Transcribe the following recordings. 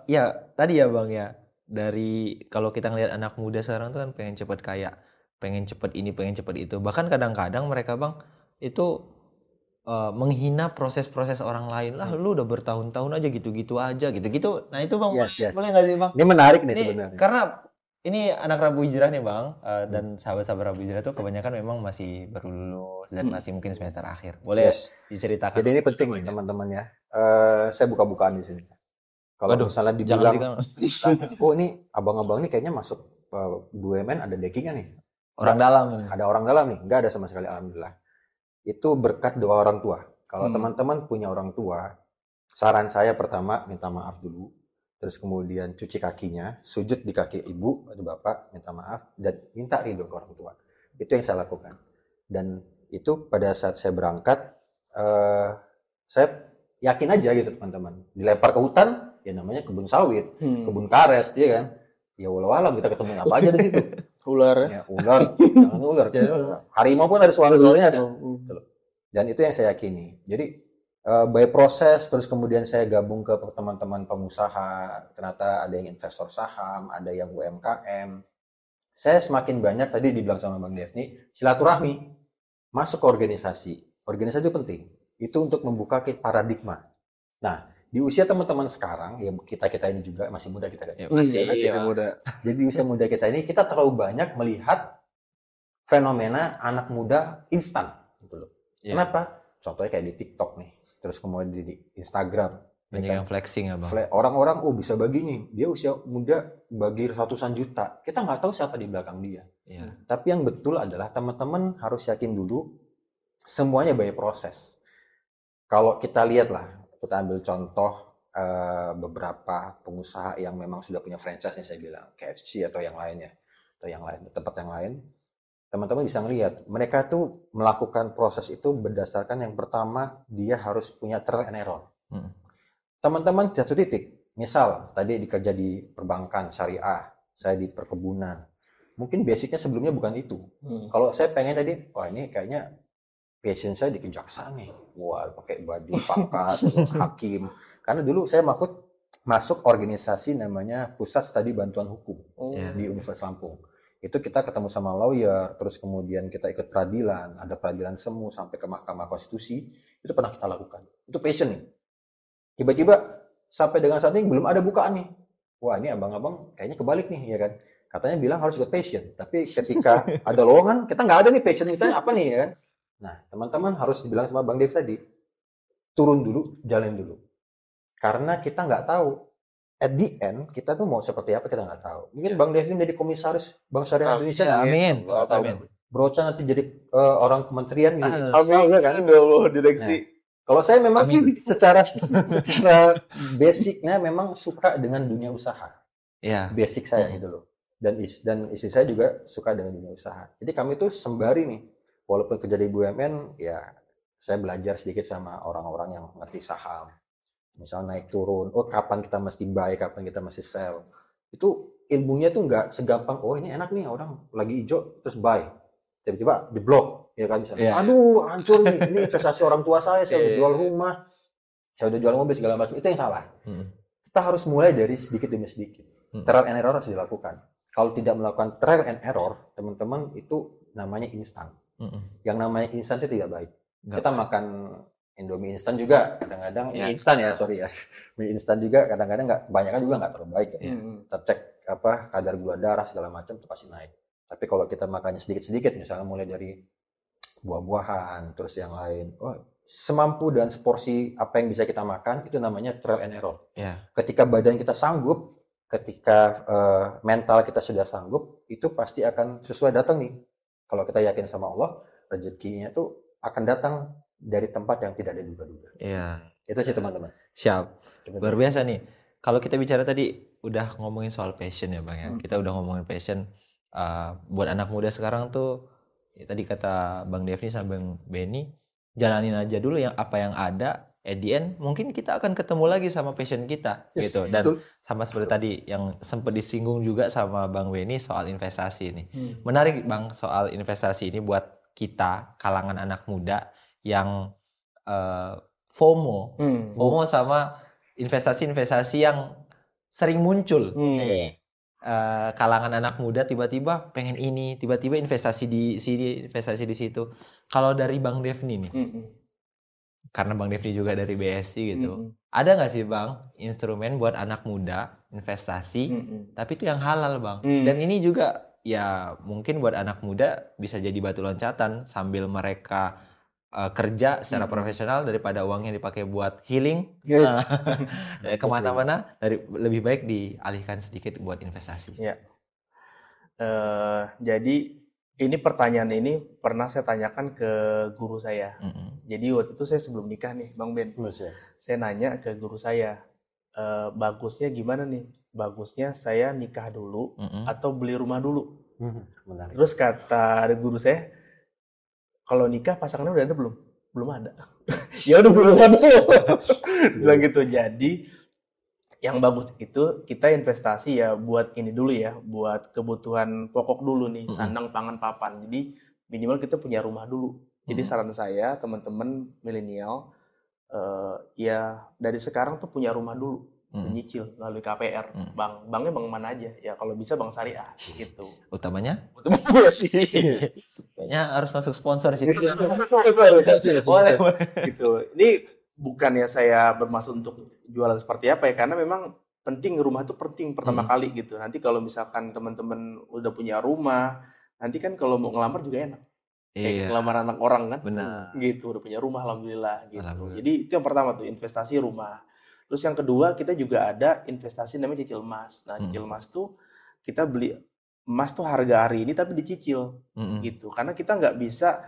ya tadi ya Bang ya, dari kalau kita ngelihat anak muda sekarang tuh kan pengen cepet kaya, pengen cepet ini, pengen cepet itu. Bahkan kadang-kadang mereka Bang itu menghina proses-proses orang lain lah. Lu udah bertahun-tahun aja gitu-gitu aja, gitu-gitu. Nah itu Bang, Yes. boleh nggak sih Bang? Ini menarik nih Ini sebenarnya. karena ini anak Rabu Hijrah nih Bang, dan sahabat-sahabat Rabu Hijrah tuh kebanyakan memang masih baru lulus dan masih mungkin semester akhir. Boleh diceritakan? Jadi ini penting nih teman-teman ya. Saya buka-bukaan di sini. Kalau Waduh, misalnya jangan dibilang, oh ini abang-abang ini kayaknya masuk BUMN ada deckingnya nih. orang Nggak, dalam. ada orang dalam nih, nggak ada sama sekali alhamdulillah. Itu berkat doa orang tua. Kalau teman-teman punya orang tua, saran saya pertama minta maaf dulu. Terus kemudian cuci kakinya, sujud di kaki ibu atau bapak, minta maaf, dan minta ridho ke orang tua. Itu yang saya lakukan. Dan itu pada saat saya berangkat, saya yakin aja gitu teman-teman. Dilempar ke hutan, ya namanya kebun sawit, kebun karet, ya kan. Ya walau-walau kita ketemu apa aja di situ. Ular ya. Ular, jangan ular. Harimau pun ada suara-suaranya ada. Dan itu yang saya yakini. Jadi by proses, terus kemudian saya gabung ke teman-teman pengusaha, ternyata ada yang investor saham, ada yang UMKM. Saya semakin banyak, tadi dibilang sama Bang Devni, silaturahmi, masuk ke organisasi. Organisasi itu penting. Itu untuk membuka paradigma. Nah, di usia teman-teman sekarang, ya kita ini juga masih muda kita kan. masih muda. Jadi di usia muda kita ini, kita terlalu banyak melihat fenomena anak muda instan. Gitu loh. Kenapa? Contohnya kayak di TikTok nih. Terus kemudian di Instagram. Banyak yang flexing ya Bang. Orang-orang, bisa bagi nih. Dia usia muda bagi ratusan juta. Kita nggak tahu siapa di belakang dia. Tapi yang betul adalah teman-teman harus yakin dulu semuanya by proses. Kalau kita lihat lah, kita ambil contoh beberapa pengusaha yang memang sudah punya franchise nih saya bilang. KFC atau yang lainnya. Atau yang lain, tempat yang lain. Teman-teman bisa ngelihat, mereka tuh melakukan proses itu berdasarkan yang pertama, dia harus punya trial and error. Teman-teman satu titik, misal tadi dikerja di perbankan, syariah, saya di perkebunan. Mungkin basicnya sebelumnya bukan itu. Kalau saya pengen tadi, wah ini kayaknya passion saya di kejaksaan nih. Wah pakai baju pangkat, hakim. Karena dulu saya masuk organisasi namanya Pusat Studi Bantuan Hukum di Universitas Lampung. Itu kita ketemu sama lawyer, terus kemudian kita ikut peradilan, ada peradilan semu sampai ke Mahkamah Konstitusi, itu pernah kita lakukan. Itu passion nih. Tiba-tiba sampai dengan saat ini belum ada bukaan nih. Wah ini abang-abang kayaknya kebalik nih, ya kan? Katanya bilang harus ikut passion, tapi ketika ada lowongan, kita nggak ada nih passion kita apa nih, ya kan? Nah teman-teman harus dibilang sama Bang Dev tadi, turun dulu, jalan dulu. Karena kita nggak tahu. At the end, kita tuh mau seperti apa kita nggak tahu. Mungkin Bang Devin jadi komisaris Bank Syariah Indonesia. Amin. Broca nanti jadi orang kementerian gitu. Amin kan? Direksi. Kalau saya memang secara basicnya memang suka dengan dunia usaha. Basic saya gitu loh. Dan istri saya juga suka dengan dunia usaha. Jadi kami tuh sembari nih, walaupun kerja di BUMN, ya saya belajar sedikit sama orang-orang yang ngerti saham. Misalnya naik turun, kapan kita mesti buy, kapan kita mesti sell. Itu ilmunya tuh nggak segampang, ini enak nih orang lagi hijau terus buy. Tiba-tiba di blok, ya kan misalnya. Aduh, hancur nih, ini investasi orang tua saya udah jual rumah, saya udah jual mobil segala macam. Itu yang salah. Kita harus mulai dari sedikit demi sedikit. Trial and error harus dilakukan. Kalau tidak melakukan trial and error, teman-teman itu namanya instan. Yang namanya instan itu tidak baik. Kita makan Indomie instan juga kadang-kadang mie instan mie instan juga kadang-kadang kebanyakan juga nggak terlalu baik ya. Kita cek kadar gula darah segala macam itu pasti naik. Tapi kalau kita makannya sedikit-sedikit, misalnya mulai dari buah-buahan terus yang lain, semampu dan seporsi apa yang bisa kita makan, itu namanya trial and error. Ketika badan kita sanggup, ketika mental kita sudah sanggup, itu pasti akan sesuai datang nih. Kalau kita yakin sama Allah, rezekinya tuh akan datang dari tempat yang tidak ada duga-duga. Itu sih teman-teman. Siap. Luar biasa nih. Kalau kita bicara tadi udah ngomongin soal passion ya Bang ya. Kita udah ngomongin passion buat anak muda sekarang tuh ya, tadi kata Bang Devni sama Bang Benny, jalanin aja dulu yang apa yang ada. At the end mungkin kita akan ketemu lagi sama passion kita gitu. Dan sama seperti tadi yang sempat disinggung juga sama Bang Benny soal investasi ini. Menarik Bang soal investasi ini buat kita kalangan anak muda yang FOMO sama investasi-investasi yang sering muncul. Iya. Kalangan anak muda tiba-tiba pengen ini, tiba-tiba investasi di sini, investasi di situ. Kalau dari Bang Devni nih, karena Bang Devni juga dari BSI gitu, ada nggak sih Bang instrumen buat anak muda investasi, tapi itu yang halal Bang? Dan ini juga ya mungkin buat anak muda bisa jadi batu loncatan sambil mereka kerja secara profesional daripada uangnya dipakai buat healing kemana-mana, lebih baik dialihkan sedikit buat investasi. Ya. Jadi ini pertanyaan ini pernah saya tanyakan ke guru saya. Jadi waktu itu saya sebelum nikah nih, Bang Ben. Saya nanya ke guru saya, bagusnya gimana nih? Bagusnya saya nikah dulu atau beli rumah dulu? Terus kata guru saya, kalau nikah pasangannya udah ada belum? Belum ada. Ya udah belum ada. Bilang gitu. Jadi yang bagus itu kita investasi ya buat ini dulu ya, buat kebutuhan pokok dulu nih, sandang, pangan, papan. Jadi minimal kita punya rumah dulu. Jadi saran saya teman-teman milenial ya dari sekarang tuh punya rumah dulu, nyicil melalui KPR. Banknya bank mana aja? Ya kalau bisa bank syariah gitu. Utamanya? Sih. Kayaknya harus masuk sponsor sih. Boleh. Gitu. Ini bukannya saya bermaksud untuk jualan seperti apa ya, karena memang penting, rumah itu penting pertama kali gitu. Nanti kalau misalkan teman-teman udah punya rumah, nanti kan kalau mau ngelamar juga enak. Kayak ngelamar anak orang kan. Benar. Gitu, udah punya rumah alhamdulillah gitu. Jadi itu yang pertama tuh, investasi rumah. Terus yang kedua kita juga ada investasi namanya cicil emas. Nah, cicil emas tuh kita beli emas tuh harga hari ini tapi dicicil gitu. Karena kita nggak bisa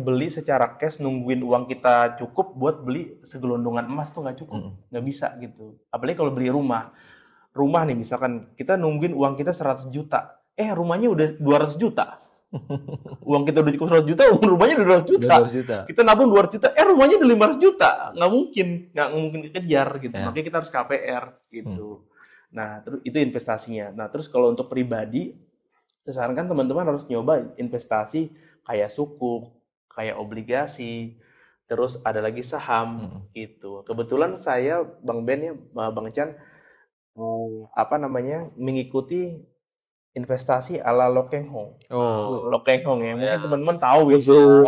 beli secara cash, nungguin uang kita cukup buat beli segelondongan emas tuh nggak cukup, nggak bisa gitu. Apalagi kalau beli rumah nih misalkan kita nungguin uang kita 100 juta, rumahnya udah 200 juta. Uang kita udah cukup 100 juta, rumahnya udah 200 juta. Kita nabung 200 juta, rumahnya udah 500 juta. Nggak mungkin dikejar gitu. Makanya kita harus KPR gitu. Nah, terus itu investasinya. Nah, terus kalau untuk pribadi, saya sarankan teman-teman harus nyoba investasi kayak sukuk, kayak obligasi, terus ada lagi saham gitu. Kebetulan saya, Bang Ben ya, Bang Chan, mengikuti investasi ala Lokeng Hong. Lokeng Hong ya, mungkin teman-teman tahu gitu.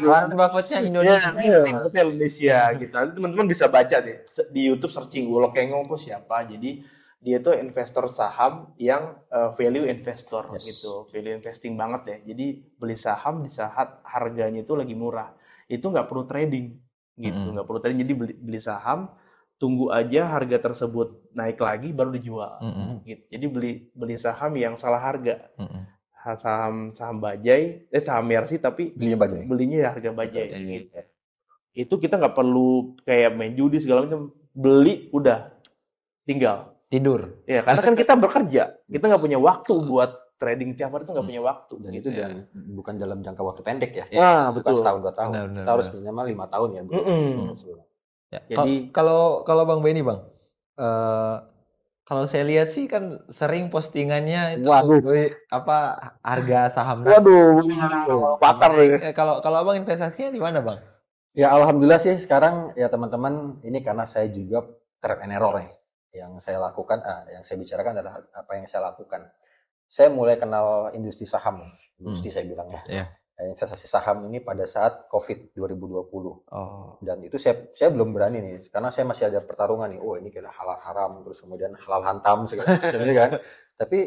Warren Buffett-nya Indonesia gitu. Nanti teman-teman bisa baca deh di YouTube, searching Lokeng Hong itu siapa. Jadi dia tuh investor saham yang value investor gitu, value investing banget ya. Jadi beli saham di saat harganya itu lagi murah, itu nggak perlu trading gitu, nggak perlu trading. Jadi beli saham, tunggu aja harga tersebut naik lagi baru dijual gitu. Jadi beli saham yang salah harga, saham bajai, saham Mercy tapi belinya ya harga bajai gitu. Itu kita nggak perlu kayak main judi segala macam, beli udah tinggal tidur. Ya, karena kan kita bekerja, kita nggak punya waktu buat trading tiap hari, itu nggak punya waktu. Dan gitu, itu bukan dalam jangka waktu pendek ya. Nah, bukan betul. Setahun 2 tahun. Kita harus minimal 5 tahun ya. Ya. Jadi kalau Bang Benny Bang, kalau saya lihat sih kan sering postingannya itu harga saham. Patar. Kalau Abang investasinya di mana Bang? Ya alhamdulillah sih sekarang ya teman-teman, ini karena saya juga trial and error nih. Yang saya lakukan, yang saya bicarakan adalah apa yang saya lakukan. Saya mulai kenal industri saham, saya bilang ya. Yeah. Investasi saham ini pada saat COVID 2020. Dan itu saya belum berani nih, karena saya masih ada pertarungan nih. Ini kira halal haram, terus kemudian halal hantam segala macam kan. Tapi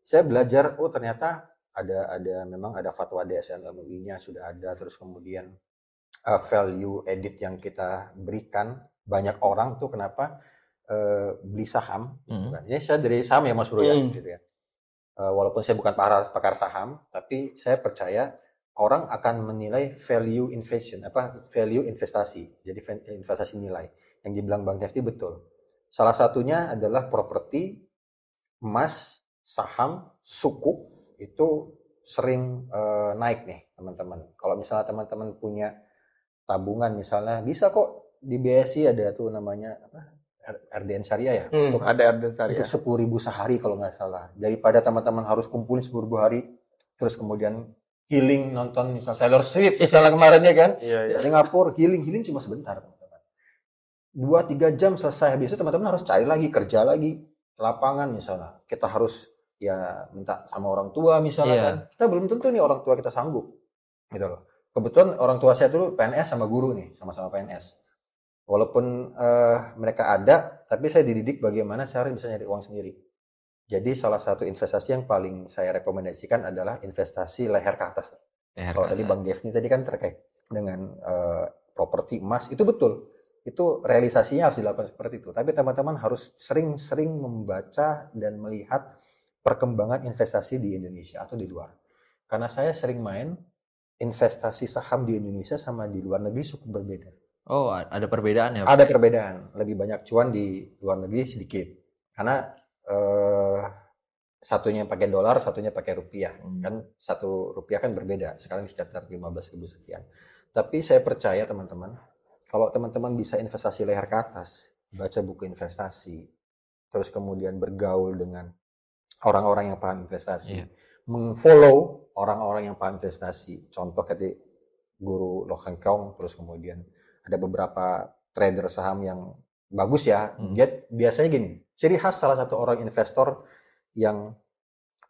saya belajar, ternyata memang ada fatwa DSN MUI-nya sudah ada, terus kemudian value edit yang kita berikan. Banyak orang tuh kenapa beli saham gitu kan. Ini saya dari saham ya Mas Bro ya gitu ya. Walaupun saya bukan pakar saham, tapi saya percaya orang akan menilai value investasi. Jadi investasi nilai. Yang dibilang Bang Hefti betul. Salah satunya adalah properti, emas, saham, sukuk itu sering naik nih teman-teman. Kalau misalnya teman-teman punya tabungan misalnya, bisa kok di BSI ada tuh namanya RDN Syariah ya. Ada RDN Syariah. Untuk 10.000 sehari kalau nggak salah. Daripada teman-teman harus kumpulin 10.000 hari, terus kemudian healing nonton misalnya Taylor Swift misalnya kemarin ya kan. Di Singapura healing cuma sebentar teman-teman. 2-3 jam selesai. Habis itu teman-teman harus cari lagi, kerja lagi ke lapangan misalnya. Kita harus ya minta sama orang tua misalnya kan. Kita belum tentu nih orang tua kita sanggup. Gitu loh. Kebetulan orang tua saya dulu PNS sama guru nih, sama-sama PNS. Walaupun mereka ada, tapi saya dididik bagaimana saya bisa nyari uang sendiri. Jadi salah satu investasi yang paling saya rekomendasikan adalah investasi leher ke atas. Kalau tadi Bang Devni tadi kan terkait dengan properti emas, itu betul. Itu realisasinya harus dilakukan seperti itu. Tapi teman-teman harus sering-sering membaca dan melihat perkembangan investasi di Indonesia atau di luar. Karena saya sering main investasi saham di Indonesia sama di luar negeri cukup berbeda. Oh, ada perbedaan ya? Ada perbedaan. Lebih banyak cuan di luar negeri sedikit. Karena satunya pakai dolar, satunya pakai rupiah. Kan 1 rupiah kan berbeda. Sekarang sekitar 15.000 sekian. Tapi saya percaya teman-teman, kalau teman-teman bisa investasi leher ke atas, baca buku investasi, terus kemudian bergaul dengan orang-orang yang paham investasi, mengfollow orang-orang yang paham investasi. Contoh tadi guru Loh Hang Kong, terus kemudian ada beberapa trader saham yang bagus ya. Dia biasanya gini, ciri khas salah satu orang investor yang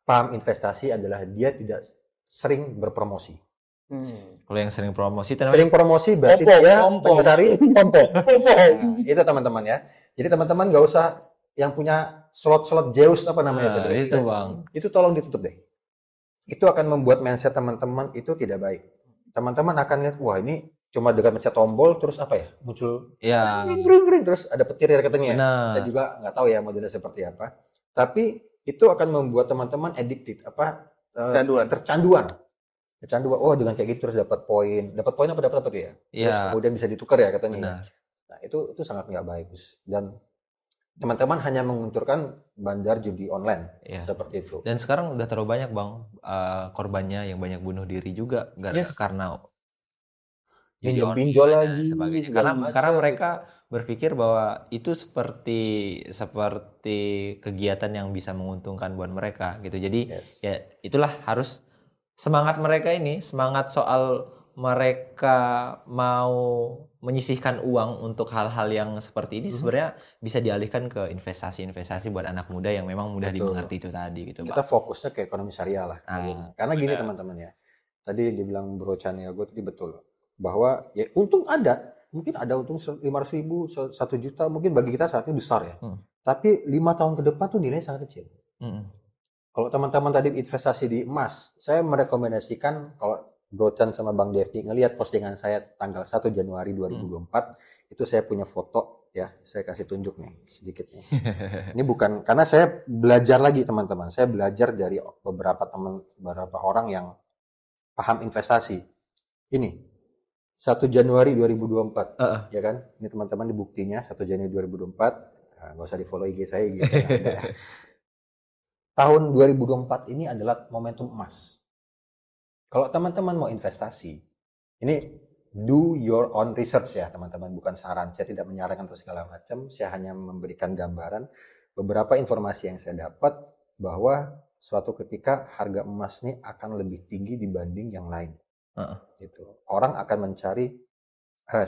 paham investasi adalah dia tidak sering berpromosi. Kalau yang sering promosi, sering promosi berarti dia mencari pompo. Nah, itu teman-teman ya. Jadi teman-teman nggak usah yang punya slot-slot Zeus apa namanya itu Bang. Itu tolong ditutup deh. Itu akan membuat mindset teman-teman itu tidak baik. Teman-teman akan lihat, wah ini cuma dengan mencet tombol terus apa ya muncul ring, terus ada petir di rekeningnya. Saya juga nggak tahu ya modelnya seperti apa. Tapi itu akan membuat teman-teman addicted tercanduan. Oh dengan kayak gitu terus dapat poin apa dapat ya. Terus kemudian bisa ditukar ya katanya. Nah itu sangat nggak bagus dan teman-teman hanya mengunturkan bandar judi online seperti itu. Dan sekarang udah terlalu banyak Bang korbannya yang banyak bunuh diri juga karena pinjol lagi sebagainya. Karena mereka berpikir bahwa itu seperti kegiatan yang bisa menguntungkan buat mereka gitu. Jadi ya itulah harus semangat mereka ini, semangat soal mereka mau menyisihkan uang untuk hal-hal yang seperti ini sebenarnya bisa dialihkan ke investasi buat anak muda yang memang mudah dimengerti itu tadi gitu. Kita fokusnya ke ekonomi syariah lah. Karena gini teman-teman ya. Tadi dibilang Bro Chaniago tadi betul bahwa ya untung ada, mungkin ada untung 500.000, 1 juta mungkin bagi kita saat ini besar ya. Tapi 5 tahun ke depan tuh nilai sangat kecil. Kalau teman-teman tadi investasi di emas, saya merekomendasikan kalau Bro Chan sama Bang Devni ngelihat postingan saya tanggal 1 Januari 2024, itu saya punya foto ya, saya kasih tunjuk nih sedikit nih. Ini bukan karena saya belajar lagi teman-teman, saya belajar dari beberapa orang yang paham investasi. Ini 1 Januari 2024, ya kan? Ini teman-teman di buktinya 1 Januari 2024, nggak usah di follow IG saya ada. Tahun 2024 ini adalah momentum emas. Kalau teman-teman mau investasi, ini do your own research ya teman-teman, bukan saran. Saya tidak menyarankan untuk segala macam, saya hanya memberikan gambaran beberapa informasi yang saya dapat bahwa suatu ketika harga emas ini akan lebih tinggi dibanding yang lain. Gitu. Orang akan mencari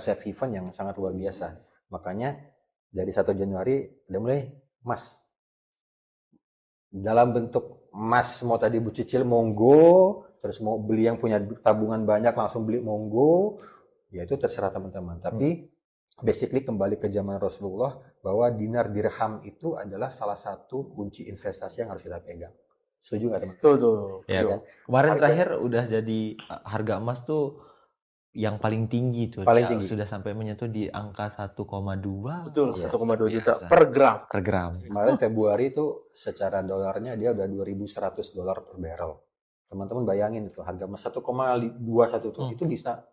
safe haven yang sangat luar biasa. Makanya dari 1 Januari udah mulai emas. Dalam bentuk emas mau tadi Bu Cicil monggo, terus mau beli yang punya tabungan banyak langsung beli monggo, ya itu terserah teman-teman. Tapi basically kembali ke zaman Rasulullah bahwa dinar dirham itu adalah salah satu kunci investasi yang harus kita pegang. Setuju nggak teman-teman? Betul. Ya, kan? Kemarin terakhir udah jadi harga emas tuh yang paling tinggi tuh. Sudah sampai menyentuh di angka 1,2. Betul, 1,2 juta per gram. Kemarin Februari itu secara dolarnya dia udah $2.100 per barrel. Teman-teman bayangin itu harga emas 1,21 tuh itu bisa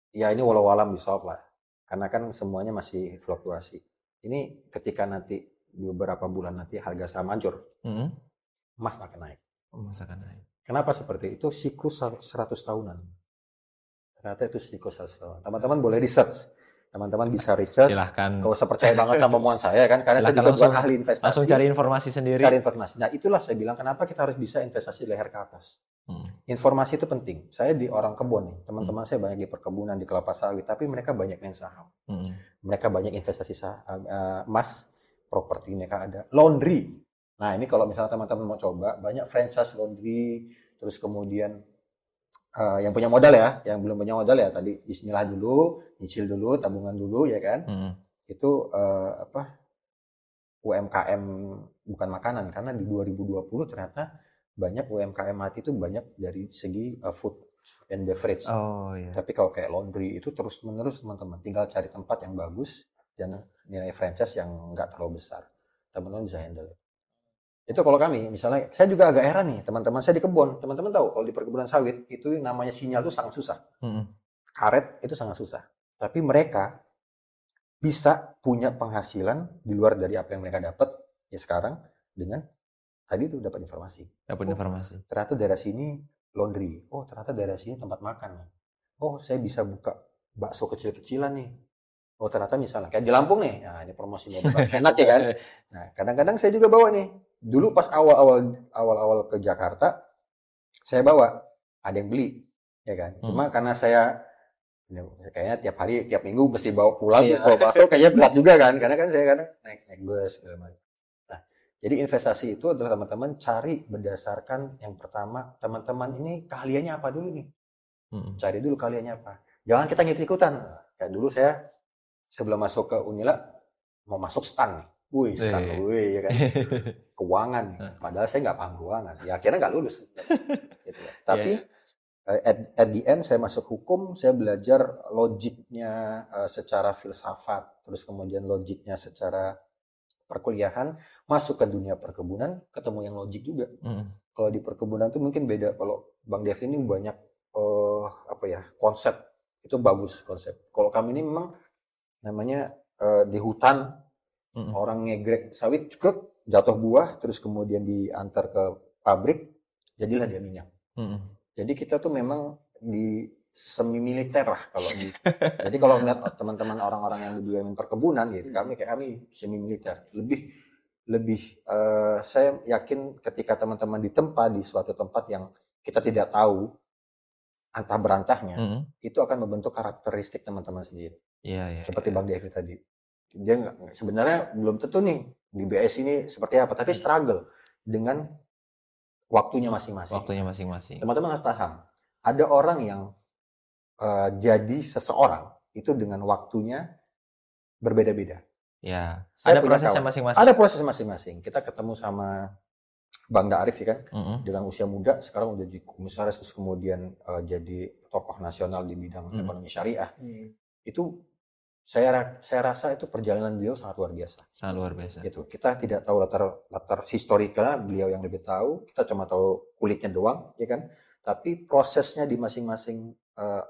ya ini walau alam bisa lah. Karena kan semuanya masih fluktuasi. Ini ketika nanti beberapa bulan nanti harga saham hancur. Emas akan naik. Kenapa seperti itu? Siklus 100 tahunan. Ternyata itu siklus 100 tahunan. Teman-teman boleh research. Teman-teman bisa research. Silahkan. Kalau usah percaya banget sama omongan saya kan. Karena saya juga bukan ahli investasi. Langsung cari informasi sendiri. Nah itulah saya bilang kenapa kita harus bisa investasi leher ke atas. informasi itu penting. Saya di orang kebun nih, teman-teman saya banyak di perkebunan, di kelapa sawit, tapi mereka banyak main saham. Mereka banyak investasi emas, properti mereka ada. Laundry. Nah ini kalau misalnya teman-teman mau coba, banyak franchise laundry, terus kemudian yang punya modal ya, yang belum punya modal ya tadi bismillah dulu, nyicil dulu, tabungan dulu ya kan. Itu UMKM bukan makanan, karena di 2020 ternyata banyak UMKM mati itu banyak dari segi food and beverage. Tapi kalau kayak laundry itu terus menerus teman-teman, tinggal cari tempat yang bagus dan nilai franchise yang nggak terlalu besar, teman-teman bisa handle. Itu kalau kami, misalnya saya juga agak heran nih, teman-teman saya di kebun, teman-teman tahu kalau di perkebunan sawit itu namanya sinyal itu sangat susah, karet itu sangat susah, tapi mereka bisa punya penghasilan di luar dari apa yang mereka dapat ya sekarang dengan tadi itu dapat informasi. Ternyata daerah sini laundry. Oh, ternyata daerah sini tempat makan. Oh, saya bisa buka bakso kecil-kecilan nih. Oh, ternyata misalnya kayak di Lampung nih. Nah, ini promosi enak ya kan. Nah, kadang-kadang saya juga bawa nih. Dulu pas awal-awal ke Jakarta, saya bawa, ada yang beli, ya kan. Cuma karena saya kayaknya tiap hari, tiap minggu mesti bawa pulang terus bawa bakso, kayaknya berat juga kan. Karena kan saya kadang naik bus segala macam. Jadi investasi itu adalah teman-teman cari berdasarkan yang pertama, teman-teman ini keahliannya apa dulu nih. Cari dulu keahliannya apa. Jangan kita ngikut-ikutan. Kayak dulu saya sebelum masuk ke Unila mau masuk stan nih. Stan, ya kan. Keuangan. Padahal saya nggak paham keuangan. Ya akhirnya nggak lulus. Gitu ya. Tapi at the end saya masuk hukum, saya belajar logiknya secara filsafat, terus kemudian logiknya secara perkuliahan, masuk ke dunia perkebunan, ketemu yang logik juga. Kalau di perkebunan tuh mungkin beda. Kalau Bang Dev ini banyak konsep itu bagus konsep. Kalau kami ini memang namanya di hutan orang ngegrek sawit cukup jatuh buah, terus kemudian diantar ke pabrik, jadilah dia minyak. Jadi kita tuh memang di semi militer lah kalau gitu. Jadi kalau ngeliat teman-teman orang-orang yang di BUMN perkebunan gitu, kami semi militer. Lebih saya yakin ketika teman-teman ditempa di suatu tempat yang kita tidak tahu antah berantahnya, itu akan membentuk karakteristik teman-teman sendiri. Seperti Bang Devi tadi. Dia sebenarnya belum tentu nih di BS ini seperti apa, tapi struggle dengan waktunya masing-masing. Teman-teman harus paham. Ada orang yang jadi seseorang itu dengan waktunya berbeda-beda. Ya, ada prosesnya masing-masing. Ada proses masing-masing. Kita ketemu sama Bang Da'arif ya kan, dengan usia muda sekarang udah jadi komisaris, terus kemudian jadi tokoh nasional di bidang ekonomi syariah. Itu saya rasa itu perjalanan beliau sangat luar biasa. Gitu. Kita tidak tahu latar historikalnya, beliau yang lebih tahu. Kita cuma tahu kulitnya doang, ya kan. Tapi prosesnya di masing-masing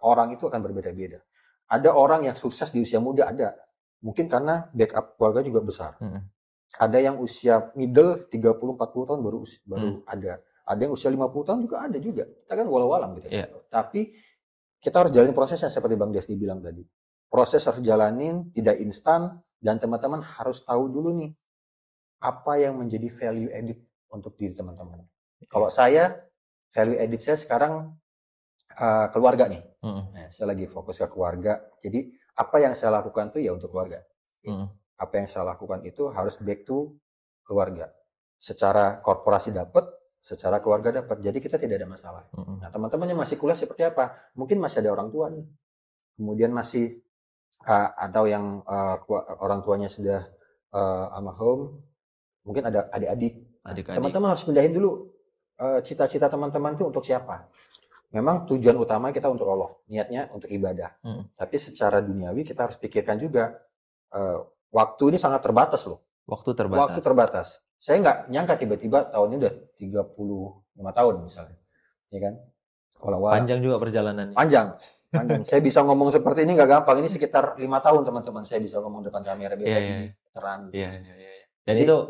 orang itu akan berbeda-beda. Ada orang yang sukses di usia muda, ada. Mungkin karena backup keluarga juga besar. Ada yang usia middle 30-40 tahun baru ada. Ada yang usia 50 tahun juga ada juga. Kita kan walau-walam gitu. Tapi kita harus jalanin prosesnya seperti Bang Devi bilang tadi. Proses harus jalanin, tidak instan, dan teman-teman harus tahu dulu nih apa yang menjadi value added untuk diri teman-teman. Kalau saya, value added saya sekarang keluarga nih. Nah, saya lagi fokus ke keluarga. Jadi apa yang saya lakukan itu ya untuk keluarga. Apa yang saya lakukan itu harus back to keluarga. Secara korporasi dapat, secara keluarga dapat. Jadi kita tidak ada masalah. Nah, teman-teman yang masih kuliah seperti apa? Mungkin masih ada orang tua nih. Kemudian masih atau yang orang tuanya sudah almarhum. Mungkin ada adik-adik. Teman-teman harus pindahin dulu cita-cita teman-teman itu untuk siapa. Memang tujuan utama kita untuk Allah, niatnya untuk ibadah. Tapi secara duniawi kita harus pikirkan juga waktu ini sangat terbatas loh. Waktu terbatas. Saya nggak nyangka tiba-tiba tahun ini udah 35 tahun misalnya, ya kan? Panjang juga perjalanannya. Panjang. Saya bisa ngomong seperti ini nggak gampang. Ini sekitar 5 tahun teman-teman. Saya bisa ngomong depan kamera biasa gini, terang.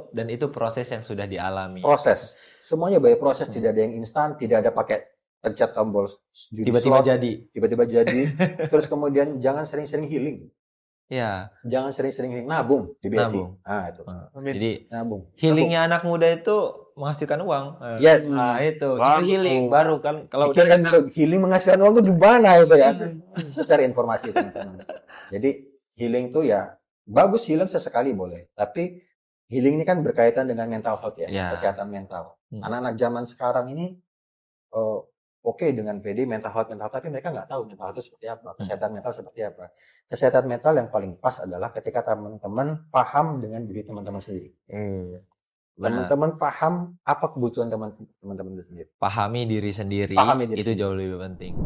Dan itu proses yang sudah dialami. Proses. Semuanya by proses, tidak ada yang instan, tidak ada pakai pencet tombol judi tiba-tiba slot, jadi. Terus kemudian jangan sering-sering healing. Ya. Jangan sering-sering healing, nabung di BSI. Nabung. Nah, itu. Jadi nabung. Healingnya anak muda itu menghasilkan uang. Yes. Nah, itu healing baru kan kalau kan healing menghasilkan uang itu gimana itu ya? Itu cari informasi teman-teman. Jadi healing tuh ya bagus, healing sesekali boleh, tapi healing ini kan berkaitan dengan mental health ya, kesehatan mental. Anak-anak zaman sekarang ini oke dengan PD mental health, tapi mereka nggak tahu mental health itu seperti apa, kesehatan mental seperti apa. Kesehatan mental yang paling pas adalah ketika teman-teman paham dengan diri teman-teman sendiri. Teman-teman paham apa kebutuhan teman-teman itu sendiri. Pahami diri sendiri, itu jauh lebih penting.